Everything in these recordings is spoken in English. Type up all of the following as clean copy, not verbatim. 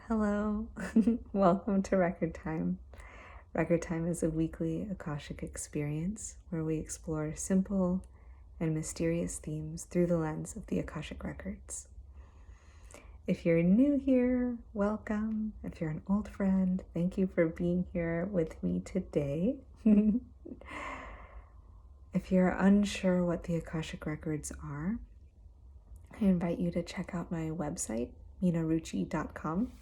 Hello, welcome to Record Time. Record Time is a weekly Akashic experience where we explore simple and mysterious themes through the lens of the Akashic Records. If you're new here, welcome. If you're an old friend, thank you for being here with me today. If you're unsure what the Akashic Records are, I invite you to check out my website, minaruchi.com.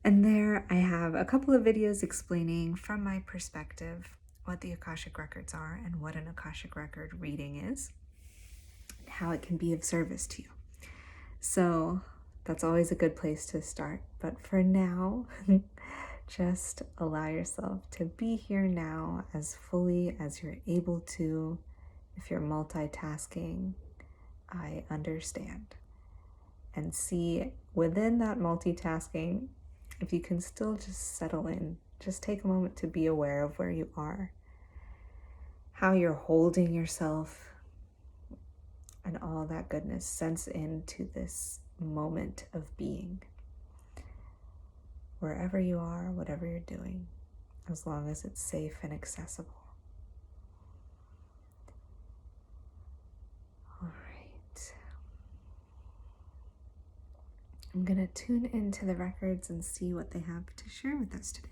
And there I have a couple of videos explaining from my perspective what the Akashic Records are and what an Akashic Record reading is, and how it can be of service to you. So that's always a good place to start. But for now, just allow yourself to be here now as fully as you're able to. If you're multitasking, I understand. And see within that multitasking, if you can still just settle in, just take a moment to be aware of where you are, how you're holding yourself, and all that goodness. Sense into this moment of being. Wherever you are, whatever you're doing, as long as it's safe and accessible. All right. I'm going to tune into the records and see what they have to share with us today.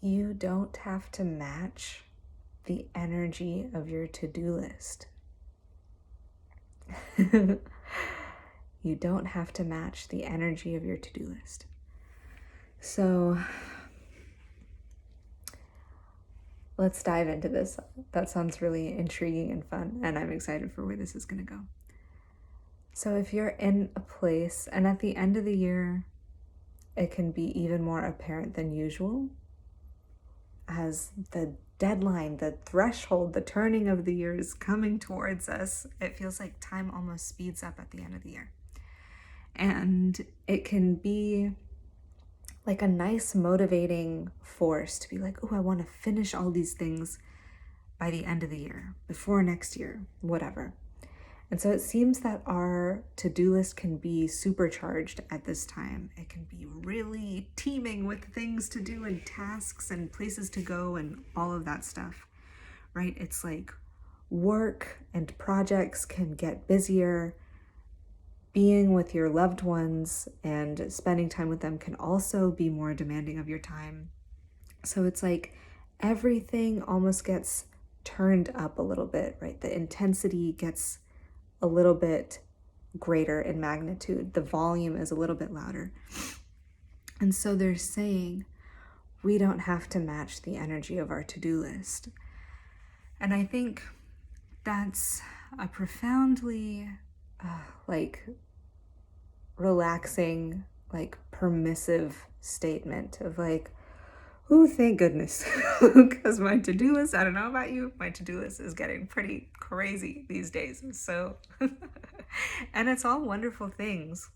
You don't have to match the energy of your to-do list. You don't have to match the energy of your to-do list. So let's dive into this. That sounds really intriguing and fun, and I'm excited for where this is going to go. So if you're in a place, and at the end of the year, it can be even more apparent than usual, as the deadline, the threshold, the turning of the year is coming towards us. It feels like time almost speeds up at the end of the year. And it can be like a nice motivating force to be like, oh, I want to finish all these things by the end of the year, before next year, whatever. And so it seems that our to-do list can be supercharged at this time. It can be really teeming with things to do and tasks and places to go and all of that stuff, right? It's like work and projects can get busier. Being with your loved ones and spending time with them can also be more demanding of your time. So it's like everything almost gets turned up a little bit, right? The intensity gets a little bit greater in magnitude. The volume is a little bit louder. And so they're saying we don't have to match the energy of our to-do list. And I think that's a profoundly relaxing, permissive statement of oh, thank goodness. Because my to-do list, I don't know about you, my to-do list is getting pretty crazy these days. So, and it's all wonderful things.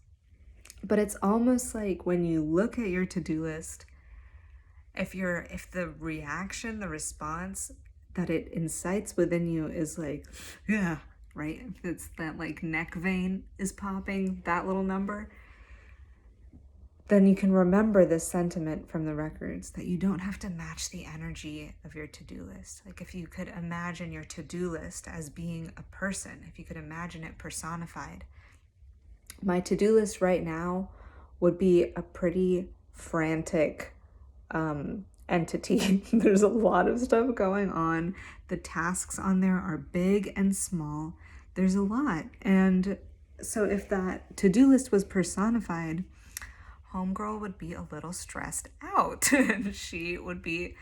But it's almost like when you look at your to-do list, if the reaction, the response that it incites within you is like, yeah, right? If it's that neck vein is popping, that little number, then you can remember this sentiment from the records that you don't have to match the energy of your to-do list. Like if you could imagine your to-do list as being a person, if you could imagine it personified, my to-do list right now would be a pretty frantic entity. There's a lot of stuff going on. The tasks on there are big and small. There's a lot. And so if that to-do list was personified, homegirl would be a little stressed out. And she would be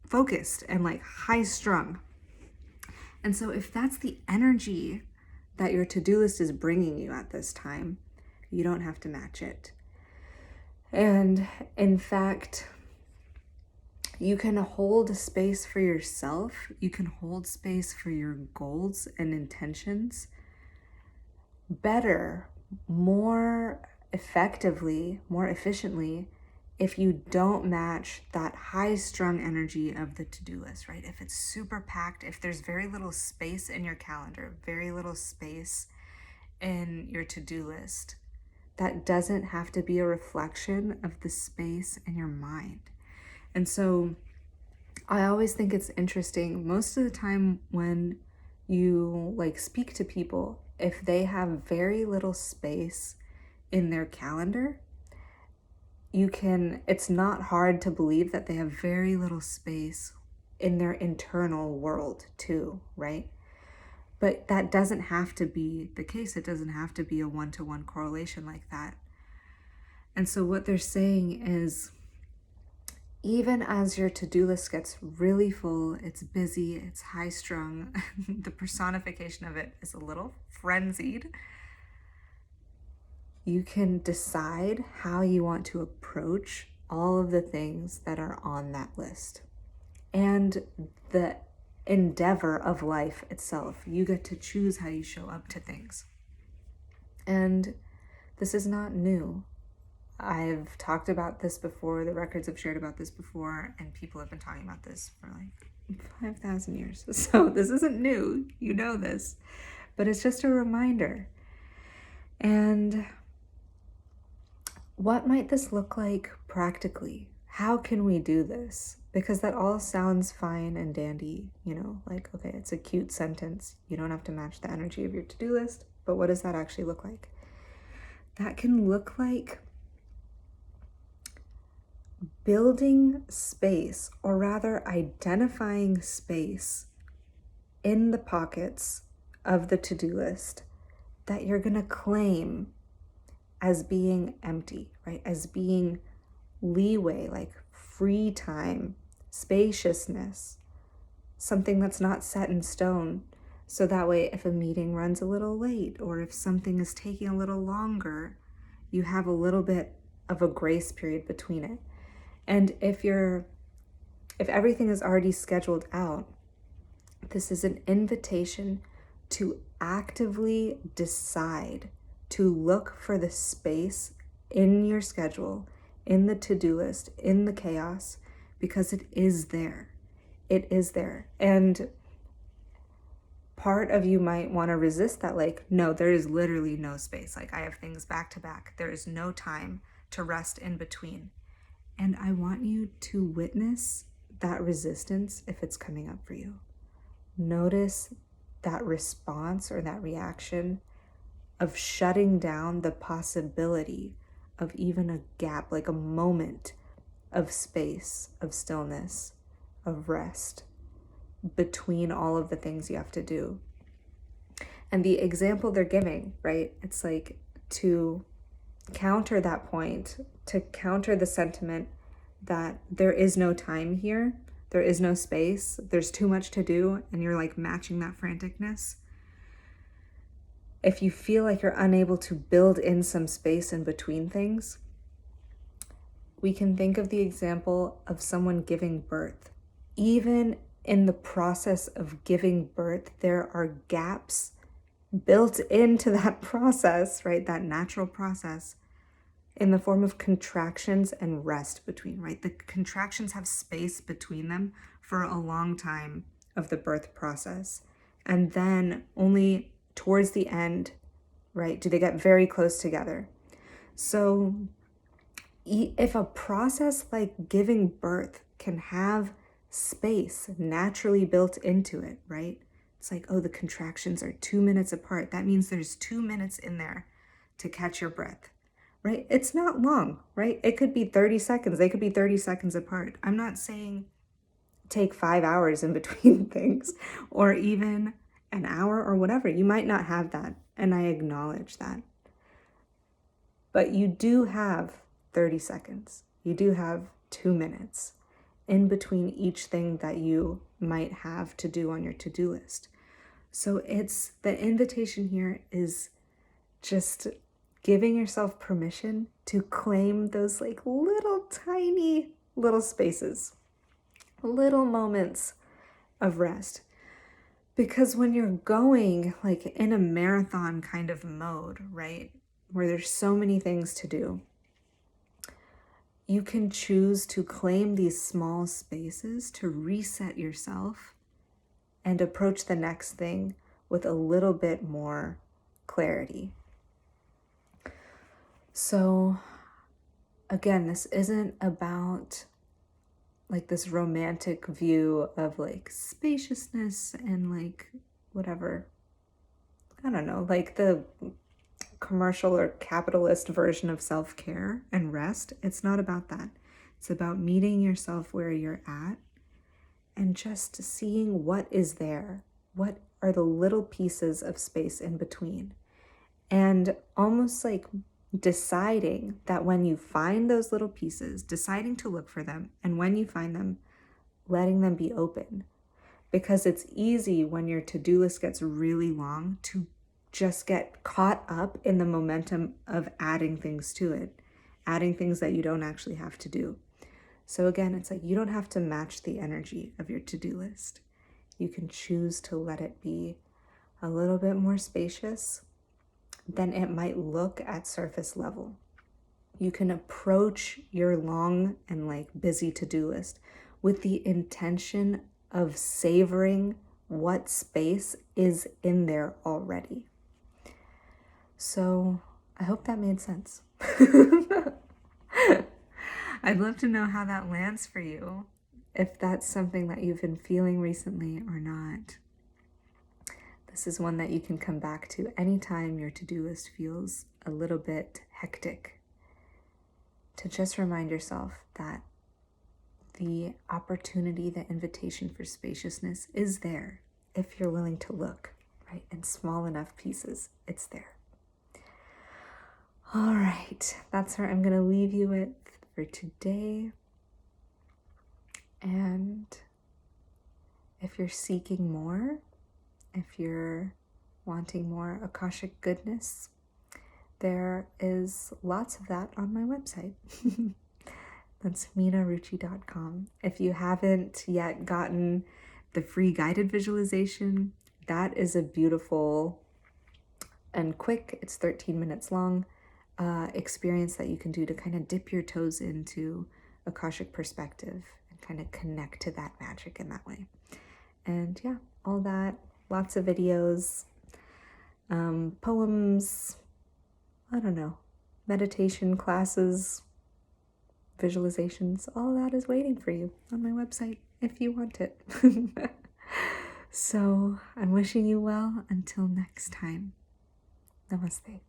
focused and high strung. And so if that's the energy that your to-do list is bringing you at this time, you don't have to match it. And in fact, you can hold space for yourself. You can hold space for your goals and intentions better, more effectively, more efficiently if you don't match that high strung energy of the to-do list, right? If it's super packed, if there's very little space in your calendar, very little space in your to-do list, that doesn't have to be a reflection of the space in your mind. And so I always think it's interesting, most of the time when you speak to people, if they have very little space in their calendar, it's not hard to believe that they have very little space in their internal world too, right? But that doesn't have to be the case. It doesn't have to be a one-to-one correlation like that. And so what they're saying is, even as your to-do list gets really full, it's busy, it's high-strung, the personification of it is a little frenzied, you can decide how you want to approach all of the things that are on that list. And the endeavor of life itself, you get to choose how you show up to things. And this is not new. I've talked about this before, the records have shared about this before, and people have been talking about this for 5,000 years. So this isn't new, you know this, but it's just a reminder. And what might this look like practically? How can we do this? Because that all sounds fine and dandy, okay, it's a cute sentence. You don't have to match the energy of your to-do list, but what does that actually look like? That can look like building space, or rather identifying space in the pockets of the to-do list that you're going to claim as being empty, right? As being leeway, like free time, spaciousness, something that's not set in stone. So that way, if a meeting runs a little late, or if something is taking a little longer, you have a little bit of a grace period between it. And if everything is already scheduled out, this is an invitation to actively decide to look for the space in your schedule, in the to-do list, in the chaos, because it is there. It is there. And part of you might want to resist that, no, there is literally no space. I have things back to back. There is no time to rest in between. And I want you to witness that resistance if it's coming up for you. Notice that response or that reaction of shutting down the possibility of even a gap, like a moment of space, of stillness, of rest between all of the things you have to do. And the example they're giving, right? It's to counter that point, to counter the sentiment that there is no time here, there is no space, there's too much to do, and you're matching that franticness. If you feel like you're unable to build in some space in between things, we can think of the example of someone giving birth. Even in the process of giving birth, there are gaps built into that process, right? That natural process, in the form of contractions and rest between, right? The contractions have space between them for a long time of the birth process. And then only towards the end, right, do they get very close together. So if a process like giving birth can have space naturally built into it, right? It's the contractions are 2 minutes apart. That means there's 2 minutes in there to catch your breath, right? It's not long, right? It could be 30 seconds. They could be 30 seconds apart. I'm not saying take 5 hours in between things, or even an hour or whatever. You might not have that, and I acknowledge that. But you do have 30 seconds. You do have 2 minutes in between each thing that you might have to do on your to-do list. So it's the invitation here is just giving yourself permission to claim those little tiny little spaces, little moments of rest. Because when you're going like in a marathon kind of mode, right, where there's so many things to do, you can choose to claim these small spaces to reset yourself and approach the next thing with a little bit more clarity. So again, this isn't about like this romantic view of like spaciousness and like whatever, I don't know, like the commercial or capitalist version of self-care and rest. It's not about that. It's about meeting yourself where you're at and just seeing what is there. What are the little pieces of space in between? And almost like deciding that when you find those little pieces, deciding to look for them, and when you find them, letting them be open. Because it's easy when your to-do list gets really long to just get caught up in the momentum of adding things to it, adding things that you don't actually have to do. So again, it's like you don't have to match the energy of your to-do list. You can choose to let it be a little bit more spacious than it might look at surface level. You can approach your long and like busy to-do list with the intention of savoring what space is in there already. So I hope that made sense. I'd love to know how that lands for you, if that's something that you've been feeling recently or not. This is one that you can come back to anytime your to-do list feels a little bit hectic, to just remind yourself that the opportunity, the invitation for spaciousness is there if you're willing to look, right? In small enough pieces, it's there. All right, that's where I'm going to leave you with for today. And if you're seeking more, if you're wanting more Akashic goodness, there is lots of that on my website. That's minaruchi.com. If you haven't yet gotten the free guided visualization, that is a beautiful and quick, it's 13 minutes long, experience that you can do to kind of dip your toes into Akashic perspective and kind of connect to that magic in that way. And yeah, all that, lots of videos, poems, I don't know, meditation classes, visualizations, all that is waiting for you on my website if you want it. So I'm wishing you well until next time. Namaste.